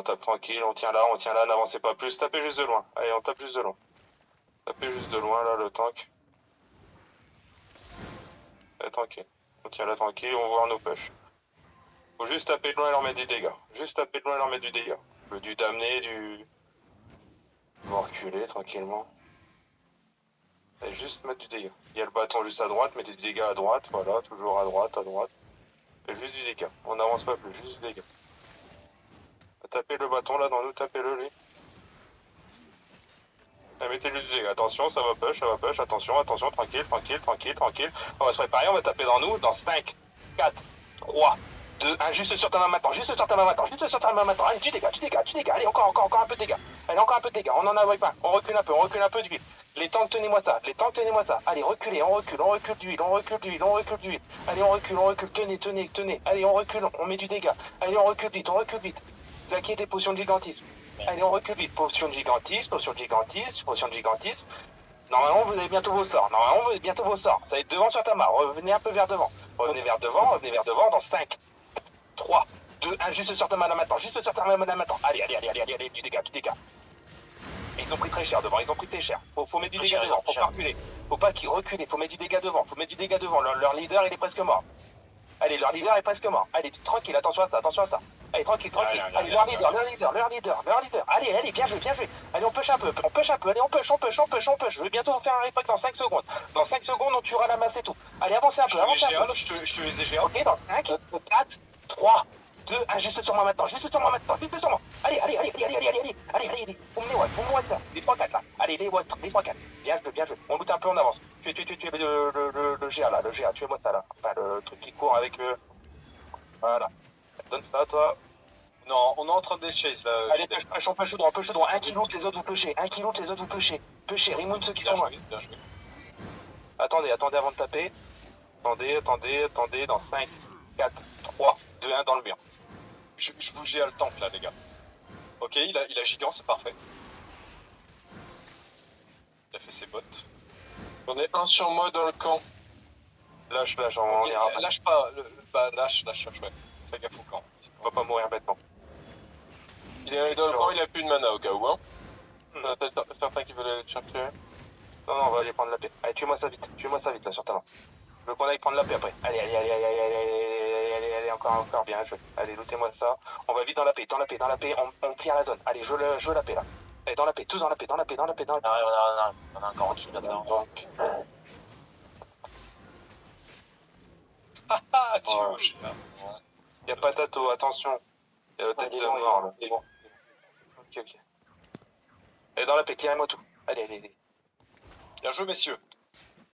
on tape tranquille, on tient là, n'avancez pas plus, tapez juste de loin. Allez, on tape juste de loin. Tapez juste de loin, là, le tank. Allez, tranquille. On tient là tranquille, on va voir nos push. Faut juste taper de loin et leur mettre du dégât. Juste taper de loin et leur mettre du dégât. Du d'amener, du... On va reculer tranquillement. Et juste mettre du dégât. Il y a le bâton juste à droite, mettez du dégât à droite, voilà, toujours à droite, à droite. Et juste du dégât. On n'avance pas plus, juste du dégât. Tapez le bâton là dans nous, tapez-le lui. Et mettez juste du dégât. Attention, ça va push, attention, attention, tranquille, tranquille, tranquille, tranquille. On va se préparer, on va taper dans nous, dans 5, 4, 3, 2, 1, juste sur ta main maintenant, juste sur ta main maintenant, juste sur ta main maintenant. Allez, du dégât, allez, encore un peu de dégâts. Allez, encore un peu de dégâts, on en a pas, on recule un peu d'huile. Les tanks, tenez-moi ça, Allez, reculez, on recule d'huile, on recule d'huile. Allez, on recule, tenez. Allez, on recule, on met du dégât. Allez, on recule vite. Claquez des potions de gigantisme. Allez, on recule vite, potion de gigantisme. Normalement, vous avez bientôt vos sorts. Ça va être devant sur ta main. Revenez un peu vers devant. Revenez vers devant dans 5, 3, 2, 1, juste sur ta main là maintenant. Allez, du dégât. Et ils ont pris très cher devant, Faut mettre du dégât devant, faut pas reculer. Faut pas qu'ils reculent, faut mettre du dégât devant, Leur leader, il est presque mort. Allez, leur leader est presque mort. Allez, tranquille, attention à ça. Allez, tranquille. Allez, leur leader. Allez, bien joué. Allez, on push un peu. Allez, on push. Je vais bientôt vous faire un repack dans 5 secondes. Dans 5 secondes, on tuera la masse et tout. Allez, avancez un peu. Je te les ai GA. Ok, dans 5, 4, 3, 2, 1, juste sur moi maintenant. Allez. Vous me ouais, ça. Les 3-4 là. Allez, les 3-4. Bien joué. On loot un peu, on avance. Tuez le GA là, tuez-moi ça là. Enfin, le truc qui court avec le... Voilà. Donne ça, toi. Non, on est en train de chase là. Allez, on push droit. Un qui loot, les autres vous pushez. Pushez, remove ceux qui sont loin. Bien joué. Attendez avant de taper. Attendez, dans 5, 4, 3, 2, 1, dans le mur. Je vous GA le tank là, les gars. Ok, il a gigant, c'est parfait. Il a fait ses bottes. J'en ai un sur moi dans le camp. Lâche, on ira. Lâche pas, lâche, ouais. Fais gaffe au camp. On va pas mourir bêtement. Il est dans le camp, il a plus de mana au cas où, hein. Peut-être certains qui veulent aller le chercher. Non, on va aller prendre la paix. Allez, tuez-moi ça vite là sur ta main. Je veux qu'on aille prendre la paix après. Allez, encore bien joué. Allez, lootez-moi ça. On va vite dans la paix, on tire la zone. Allez, je la paix là. Allez, dans la paix, tous dans la paix. On a encore un kill à faire. Tu Y'a pas Tato, attention. Y'a la tête de mort là. Bon. Ok. Allez, dans la paix, tirez-moi tout. Allez. Bien joué, messieurs.